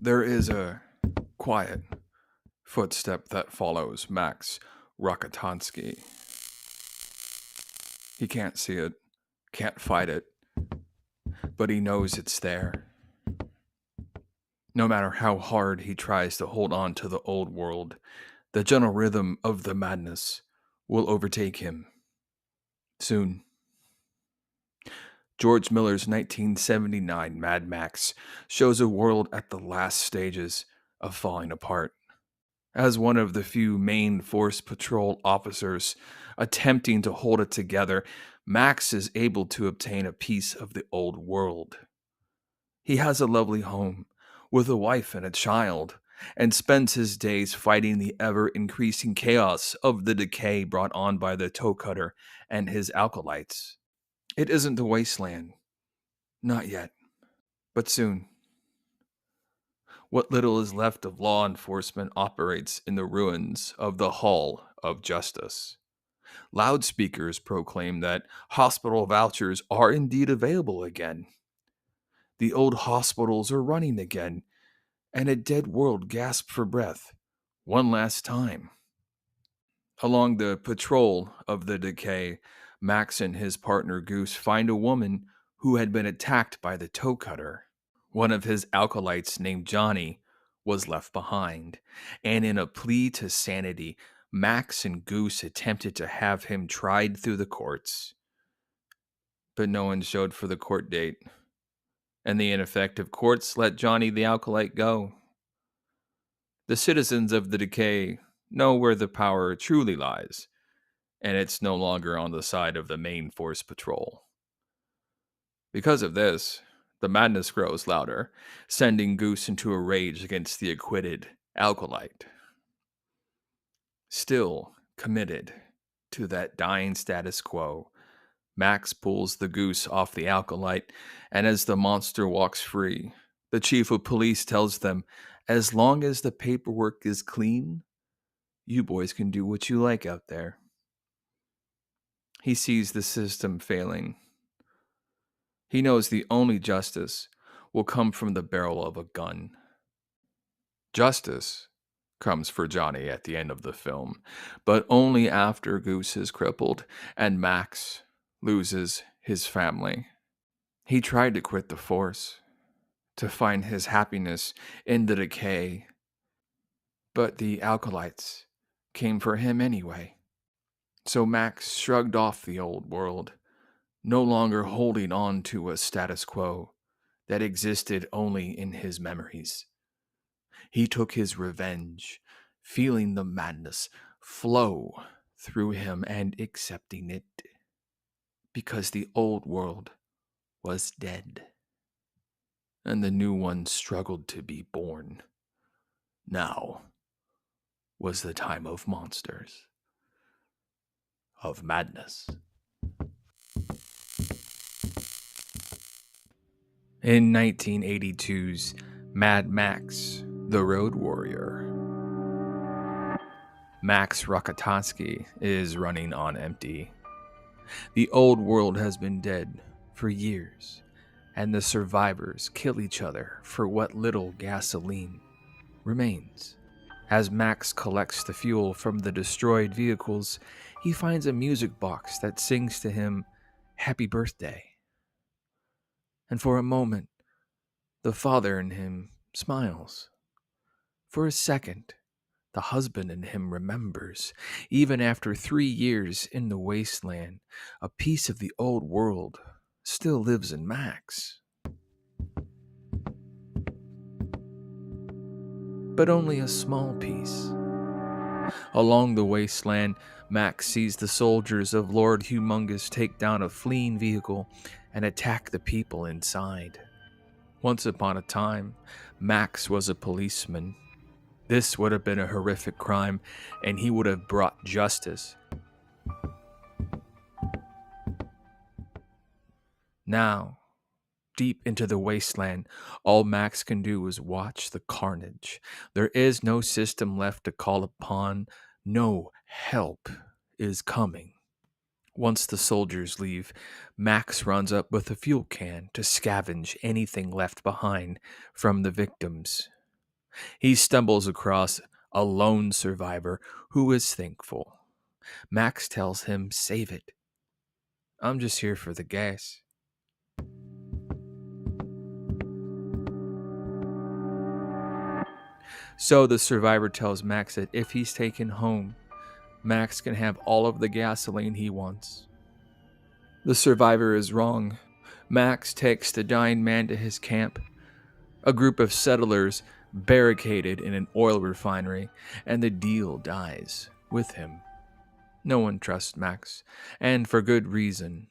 There is a quiet footstep that follows Max Rokitansky. He can't see it, can't fight it, but he knows it's there. No matter how hard he tries to hold on to the old world, the gentle rhythm of the madness will overtake him soon. George Miller's 1979 Mad Max shows a world at the last stages of falling apart. As one of the few main Force Patrol officers attempting to hold it together, Max is able to obtain a piece of the old world. He has a lovely home with a wife and a child, and spends his days fighting the ever increasing chaos of the decay brought on by the toe cutter and his acolytes. It isn't the wasteland, not yet, but soon. What little is left of law enforcement operates in the ruins of the Hall of Justice. Loudspeakers proclaim that hospital vouchers are indeed available again. The old hospitals are running again, and a dead world gasps for breath one last time. Along the patrol of the decay, Max and his partner Goose find a woman who had been attacked by the toe cutter. One of his acolytes, named Johnny, was left behind, and in a plea to sanity, Max and Goose attempted to have him tried through the courts. But no one showed for the court date, and the ineffective courts let Johnny the acolyte go. The citizens of the decay know where the power truly lies, and it's no longer on the side of the main Force Patrol. Because of this, the madness grows louder, sending Goose into a rage against the acquitted acolyte. Still committed to that dying status quo, Max pulls the Goose off the acolyte, and as the monster walks free, the chief of police tells them, as long as the paperwork is clean, you boys can do what you like out there. He sees the system failing. He knows the only justice will come from the barrel of a gun. Justice comes for Johnny at the end of the film, but only after Goose is crippled and Max loses his family. He tried to quit the Force, to find his happiness in the decay, but the acolytes came for him anyway. So Max shrugged off the old world, no longer holding on to a status quo that existed only in his memories. He took his revenge, feeling the madness flow through him and accepting it, because the old world was dead, and the new one struggled to be born. Now was the time of monsters, of madness. In 1982's Mad Max, the Road Warrior, Max Rokitansky is running on empty. The old world has been dead for years, and the survivors kill each other for what little gasoline remains. As Max collects the fuel from the destroyed vehicles, he finds a music box that sings to him "Happy Birthday." And for a moment, the father in him smiles. For a second, the husband in him remembers. Even after 3 years in the wasteland, a piece of the old world still lives in Max. But only a small piece. Along the wasteland, Max sees the soldiers of Lord Humongous take down a fleeing vehicle and attack the people inside. Once upon a time, Max was a policeman. This would have been a horrific crime, and he would have brought justice. Now, deep into the wasteland, all Max can do is watch the carnage. There is no system left to call upon. No help is coming. Once the soldiers leave, Max runs up with a fuel can to scavenge anything left behind from the victims. He stumbles across a lone survivor who is thankful. Max tells him, "Save it. I'm just here for the gas." So the survivor tells Max that if he's taken home, Max can have all of the gasoline he wants. The survivor is wrong. Max takes the dying man to his camp. A group of settlers barricaded in an oil refinery, and the deal dies with him. No one trusts Max, and for good reason.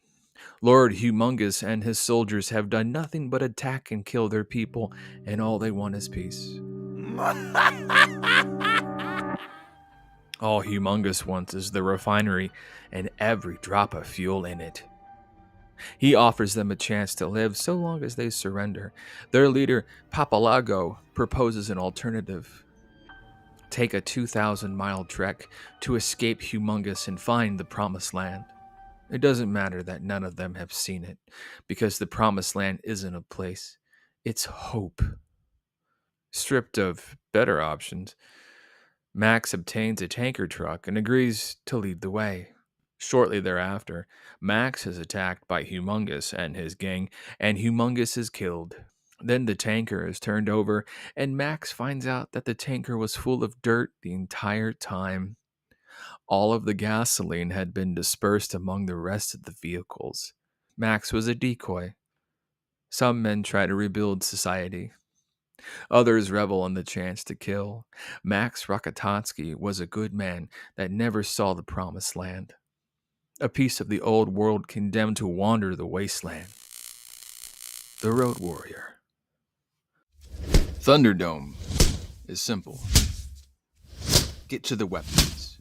Lord Humongous and his soldiers have done nothing but attack and kill their people, and all they want is peace. All Humongous wants is the refinery and every drop of fuel in it. He offers them a chance to live so long as they surrender. Their leader, Papalago, proposes an alternative. Take a 2,000-mile trek to escape Humongous and find the Promised Land. It doesn't matter that none of them have seen it, because the Promised Land isn't a place. It's hope. Stripped of better options, Max obtains a tanker truck and agrees to lead the way. Shortly thereafter, Max is attacked by Humongous and his gang, and Humongous is killed. Then the tanker is turned over, and Max finds out that the tanker was full of dirt the entire time. All of the gasoline had been dispersed among the rest of the vehicles. Max was a decoy. Some men try to rebuild society. Others revel in the chance to kill. Max Rokotansky was a good man that never saw the Promised Land. A piece of the old world condemned to wander the wasteland. The Road Warrior. Thunderdome is simple. Get to the weapons.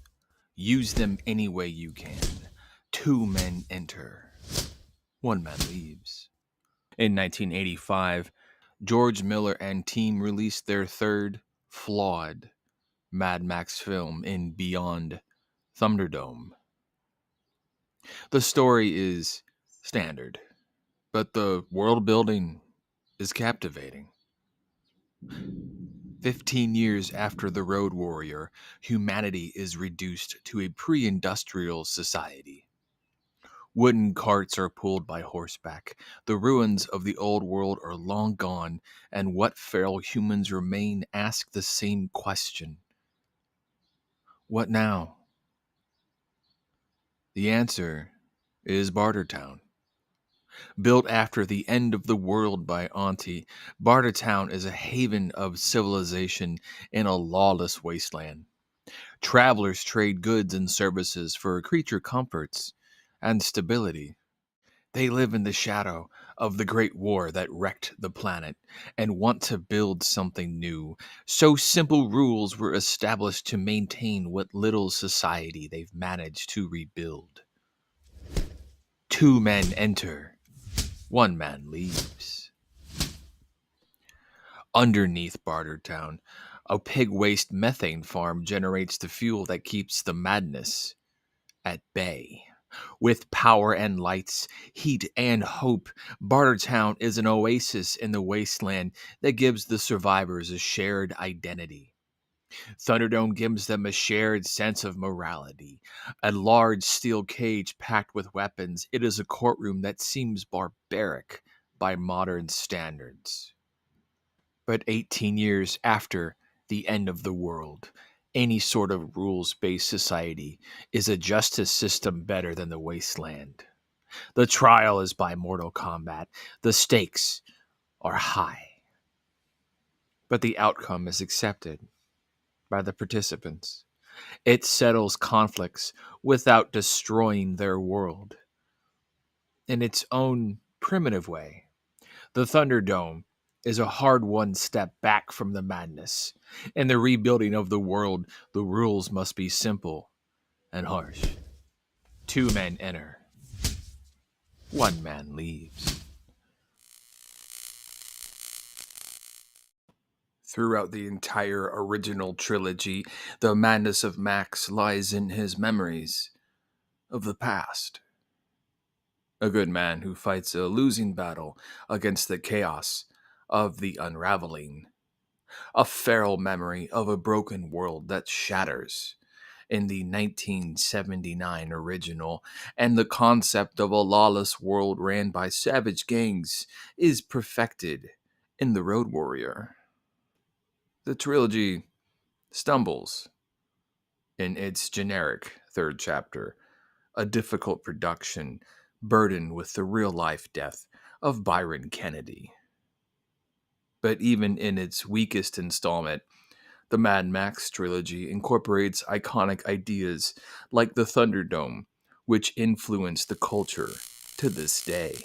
Use them any way you can. 2 men enter. 1 man leaves. In 1985, George Miller and team released their third, flawed Mad Max film in Beyond Thunderdome. The story is standard, but the world building is captivating. 15 years after the Road Warrior, humanity is reduced to a pre-industrial society. Wooden carts are pulled by horseback. The ruins of the old world are long gone, and what feral humans remain ask the same question. What now? The answer is Bartertown. Built after the end of the world by Auntie, Bartertown is a haven of civilization in a lawless wasteland. Travelers trade goods and services for creature comforts and stability. They live in the shadow of the Great War that wrecked the planet and want to build something new. So simple rules were established to maintain what little society they've managed to rebuild. 2 men enter, 1 man leaves. Underneath Bartertown, a pig waste methane farm generates the fuel that keeps the madness at bay. With power and lights, heat and hope, Bartertown is an oasis in the wasteland that gives the survivors a shared identity. Thunderdome gives them a shared sense of morality. A large steel cage packed with weapons, it is a courtroom that seems barbaric by modern standards. But 18 years after the end of the world, any sort of rules-based society is a justice system better than the wasteland. The trial is by mortal combat. The stakes are high. But the outcome is accepted by the participants. It settles conflicts without destroying their world. In its own primitive way, the Thunderdome is a hard-won step back from the madness. In the rebuilding of the world, the rules must be simple and harsh. 2 men enter. 1 man leaves. Throughout the entire original trilogy, the madness of Max lies in his memories of the past. A good man who fights a losing battle against the chaos of the unraveling. a feral memory of a broken world that shatters in the 1979 original, and the concept of a lawless world ran by savage gangs is perfected in The Road Warrior. The trilogy stumbles in its generic third chapter, a difficult production burdened with the real life death of Byron Kennedy. But even in its weakest installment, the Mad Max trilogy incorporates iconic ideas like the Thunderdome, which influence the culture to this day.